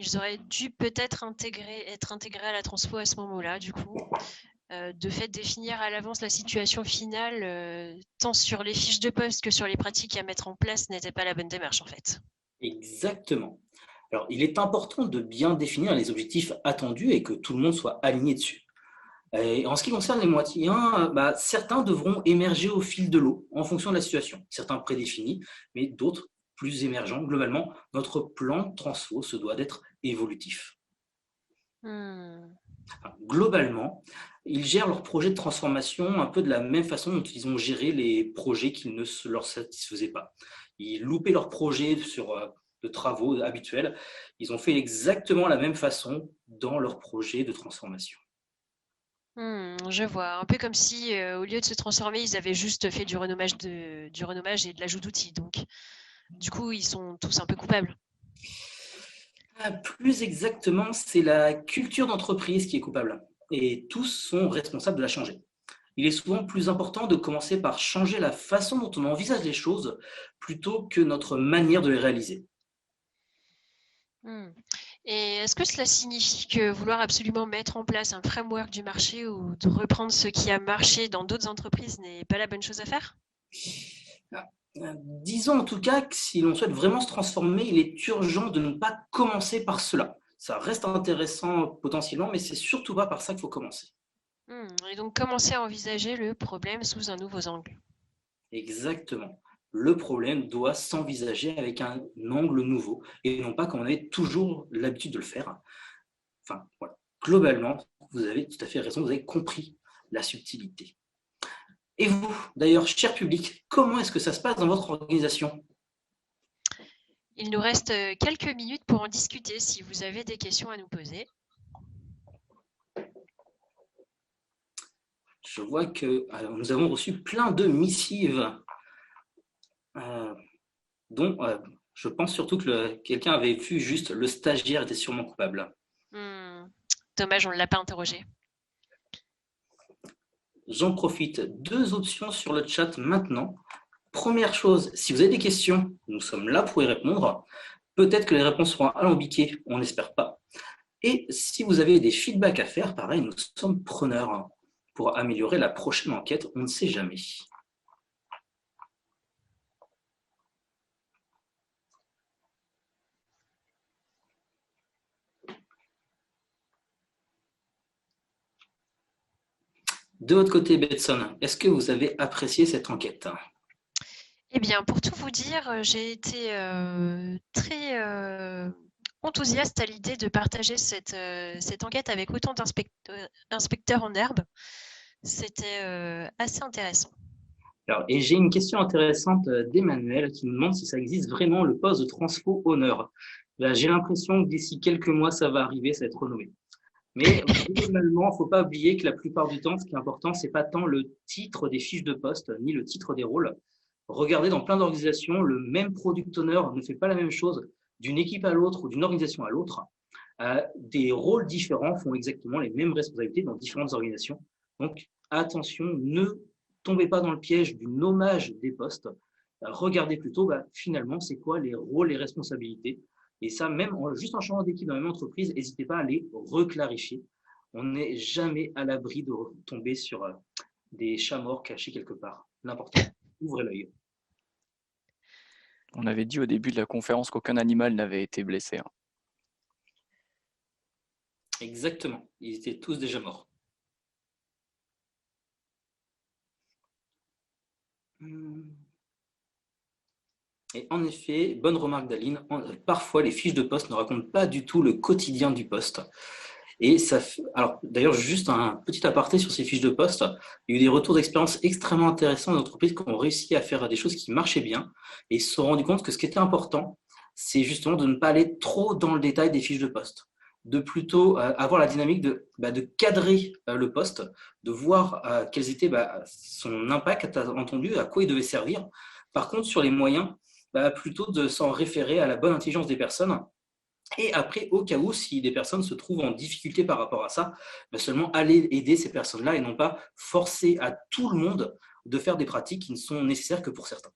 Ils auraient dû peut-être être intégrés à la transfo à ce moment-là, du coup. De fait, définir à l'avance la situation finale, tant sur les fiches de poste que sur les pratiques à mettre en place, n'était pas la bonne démarche, en fait. Exactement. Alors, il est important de bien définir les objectifs attendus et que tout le monde soit aligné dessus. Et en ce qui concerne les moitiés, certains devront émerger au fil de l'eau en fonction de la situation. Certains prédéfinis, mais d'autres plus émergents. Globalement, notre plan de transfo se doit d'être évolutif. Globalement, ils gèrent leurs projets de transformation un peu de la même façon dont ils ont géré les projets qui ne leur satisfaisaient pas. Ils loupaient leurs projets de travaux habituels. Ils ont fait exactement la même façon dans leurs projets de transformation. Je vois. Un peu comme si, au lieu de se transformer, ils avaient juste fait du renommage et de l'ajout d'outils. Donc, du coup, ils sont tous un peu coupables. Plus exactement, c'est la culture d'entreprise qui est coupable. Et tous sont responsables de la changer. Il est souvent plus important de commencer par changer la façon dont on envisage les choses plutôt que notre manière de les réaliser. Et est-ce que cela signifie que vouloir absolument mettre en place un framework du marché ou de reprendre ce qui a marché dans d'autres entreprises n'est pas la bonne chose à faire ? Disons en tout cas que si l'on souhaite vraiment se transformer, il est urgent de ne pas commencer par cela. Ça reste intéressant potentiellement, mais c'est surtout pas par ça qu'il faut commencer. Et donc commencer à envisager le problème sous un nouveau angle. Exactement. Le problème doit s'envisager avec un angle nouveau et non pas comme on avait toujours l'habitude de le faire. Enfin, voilà. Globalement, vous avez tout à fait raison, vous avez compris la subtilité. Et vous, d'ailleurs, cher public, comment est-ce que ça se passe dans votre organisation ? Il nous reste quelques minutes pour en discuter si vous avez des questions à nous poser. Je vois que nous avons reçu plein de missives, dont je pense surtout que quelqu'un avait vu juste le stagiaire était sûrement coupable. Dommage, on ne l'a pas interrogé. J'en profite, 2 options sur le chat maintenant. Première chose, si vous avez des questions, nous sommes là pour y répondre. Peut-être que les réponses seront alambiquées, on n'espère pas. Et si vous avez des feedbacks à faire, pareil, nous sommes preneurs pour améliorer la prochaine enquête, on ne sait jamais. De votre côté, Betson, est-ce que vous avez apprécié cette enquête ? Eh bien, pour tout vous dire, j'ai été très enthousiaste à l'idée de partager cette enquête avec autant d'inspecteurs en herbe. C'était assez intéressant. Alors, et j'ai une question intéressante d'Emmanuel qui nous demande si ça existe vraiment le poste de transfo honneur. J'ai l'impression que d'ici quelques mois, ça va arriver, ça va être renommé. Mais globalement, il ne faut pas oublier que la plupart du temps, ce qui est important, ce n'est pas tant le titre des fiches de poste, ni le titre des rôles. Regardez, dans plein d'organisations, le même product owner ne fait pas la même chose d'une équipe à l'autre ou d'une organisation à l'autre. Des rôles différents font exactement les mêmes responsabilités dans différentes organisations. Donc, attention, ne tombez pas dans le piège du nommage des postes. Regardez plutôt, finalement, c'est quoi les rôles et responsabilités. Et ça, même juste en changeant d'équipe dans la même entreprise, n'hésitez pas à les reclarifier. On n'est jamais à l'abri de tomber sur des chats morts cachés quelque part. L'important, ouvrez l'œil. On avait dit au début de la conférence qu'aucun animal n'avait été blessé. Exactement. Ils étaient tous déjà morts. Et en effet, bonne remarque d'Aline, parfois les fiches de poste ne racontent pas du tout le quotidien du poste. Et ça fait... Alors, d'ailleurs, juste un petit aparté sur ces fiches de poste. Il y a eu des retours d'expérience extrêmement intéressants d'entreprises qui ont réussi à faire des choses qui marchaient bien et se sont rendus compte que ce qui était important, c'est justement de ne pas aller trop dans le détail des fiches de poste, de plutôt avoir la dynamique de cadrer le poste, de voir quels étaient son impact entendu, à quoi il devait servir. Par contre, sur les moyens, plutôt de s'en référer à la bonne intelligence des personnes. Et après, au cas où, si des personnes se trouvent en difficulté par rapport à ça, seulement aller aider ces personnes-là et non pas forcer à tout le monde de faire des pratiques qui ne sont nécessaires que pour certains.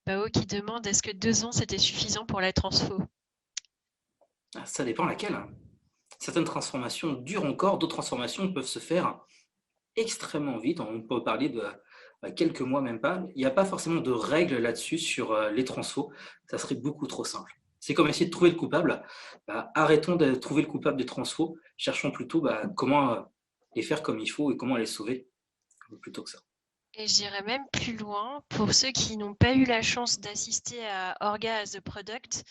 Bao qui demande est-ce que 2 ans c'était suffisant pour la transfo? Ça dépend laquelle. Certaines transformations durent encore, d'autres transformations peuvent se faire extrêmement vite. On peut parler de quelques mois, même pas. Il n'y a pas forcément de règles là-dessus sur les transfos. Ça serait beaucoup trop simple. C'est comme essayer de trouver le coupable. Arrêtons de trouver le coupable des transfos. Cherchons plutôt comment les faire comme il faut et comment les sauver, plutôt que ça. Et j'irais même plus loin. Pour ceux qui n'ont pas eu la chance d'assister à Orga as a Product,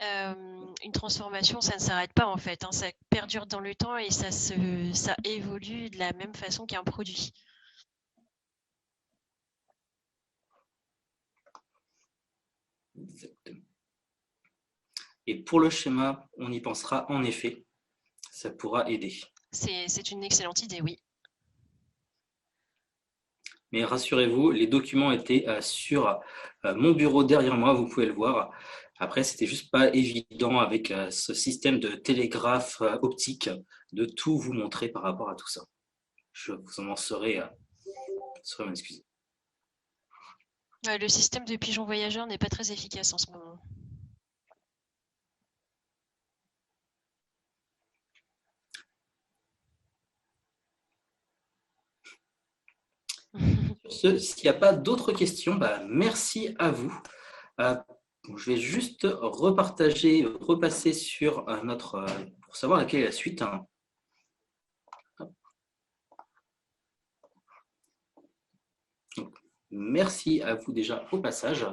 une transformation, ça ne s'arrête pas en fait. Ça perdure dans le temps et ça évolue de la même façon qu'un produit. Exactement. Et pour le schéma, on y pensera en effet. Ça pourra aider. C'est une excellente idée, oui. Mais rassurez-vous, les documents étaient sur mon bureau derrière moi, vous pouvez le voir. Après, c'était juste pas évident avec ce système de télégraphe optique de tout vous montrer par rapport à tout ça. Je vous en serai m'excuser. Le système de pigeon voyageur n'est pas très efficace en ce moment. S'il n'y a pas d'autres questions, merci à vous. Je vais juste repasser sur notre... pour savoir laquelle est la suite. Donc, merci à vous déjà au passage.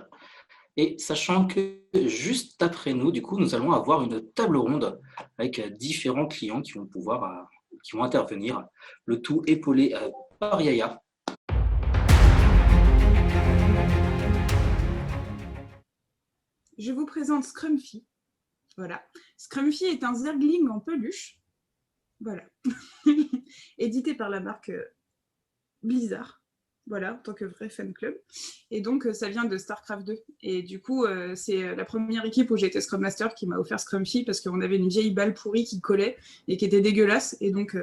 Et sachant que juste après nous, du coup, nous allons avoir une table ronde avec différents clients qui vont intervenir, le tout épaulé par Yaya. Je vous présente Scrumpy. Voilà. Scrumpy est un zergling en peluche. Voilà. Édité par la marque Blizzard. Voilà, en tant que vrai fan club. Et donc, ça vient de StarCraft 2. Et du coup, c'est la première équipe où j'ai été Scrum Master qui m'a offert Scrumpy parce qu'on avait une vieille balle pourrie qui collait et qui était dégueulasse. Et donc,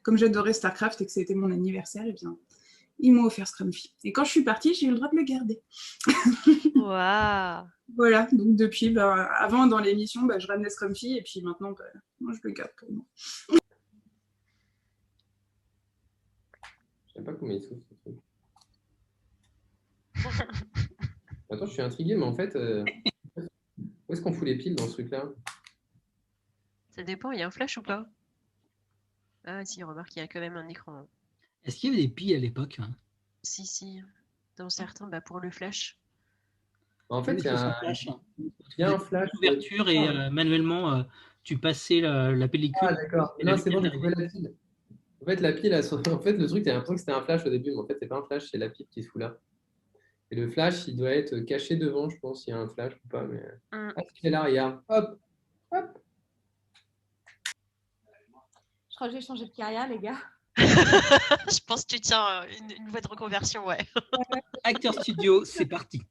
comme j'adorais StarCraft et que c'était mon anniversaire, eh bien, ils m'ont offert Scrumpy. Et quand je suis partie, j'ai eu le droit de le garder. Waouh. Voilà, donc depuis, avant dans l'émission, je ramenais Scrumpy et puis maintenant, moi, je le garde pour moi. Je sais pas combien il souffle ce truc. Attends, je suis intrigué, mais en fait, où est-ce qu'on fout les piles dans ce truc-là? Ça dépend, il y a un flash ou pas? Ah si, remarque, il y a quand même un écran. Est-ce qu'il y avait des piles à l'époque? Si, dans certains, pour le flash. En fait, il y a un flash. Ouverture et manuellement, tu passais la pellicule. Ah, d'accord. Non, c'est bon, j'ai trouvé la pile. En fait, la pile, en fait, le truc, t'as l'impression que c'était un flash au début, mais en fait, c'est pas un flash, c'est la pile qui se fout là. Et le flash, il doit être caché devant, je pense, s'il y a un flash ou pas. Mais... Ah, c'est là, regarde. Hop. Je crois que j'ai changé de carrière, les gars. Je pense que tu tiens une voie de reconversion, ouais. Acteur studio, c'est parti.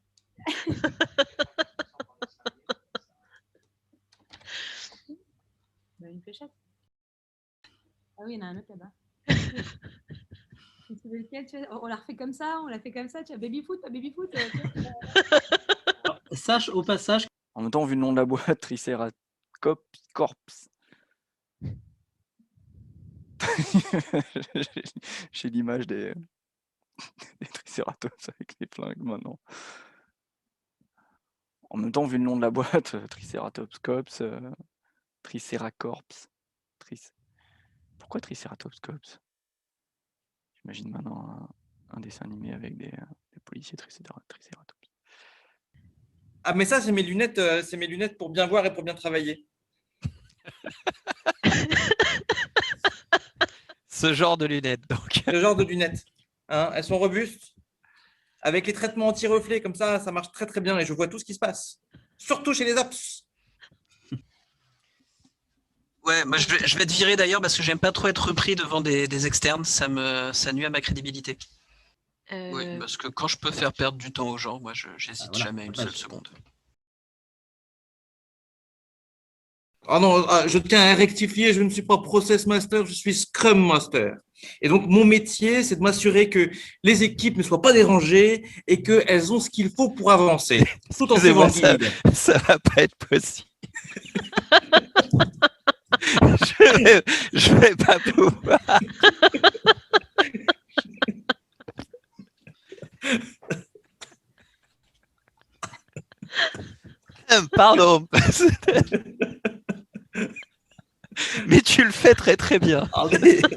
Une fléchette. Ah oui, il y en a un autre là-bas. Tu veux lequel, on l'a refait comme ça, on l'a fait comme ça. Tu as baby-foot, pas baby-foot. Sache au passage. En même temps, vu le nom de la boîte, Triceratops Corps. J'ai l'image des Triceratops avec les flingues maintenant. En même temps, vu le nom de la boîte, Triceratops Cops, Triceracorps. Pourquoi Triceratops Cops? J'imagine maintenant un dessin animé avec des policiers Triceratops. Ah, mais ça, c'est mes lunettes pour bien voir et pour bien travailler. Ce genre de lunettes, donc. Ce genre de lunettes. Hein, elles sont robustes. Avec les traitements anti-reflets, comme ça marche très très bien et je vois tout ce qui se passe. Surtout chez les ops. Ouais, moi je vais te virer d'ailleurs parce que j'aime pas trop être repris devant des externes, ça nuit à ma crédibilité. Oui, parce que quand je peux faire perdre du temps aux gens, moi j'hésite jamais une seule seconde. Ah non, je tiens à rectifier, je ne suis pas Process Master, je suis Scrum Master. Et donc, mon métier, c'est de m'assurer que les équipes ne soient pas dérangées et qu'elles ont ce qu'il faut pour avancer. Tout en suivant le guide. Ça va pas être possible. je vais pas pouvoir. Pardon. Mais tu le fais très très bien.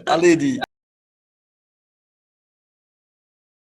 Allez, dit.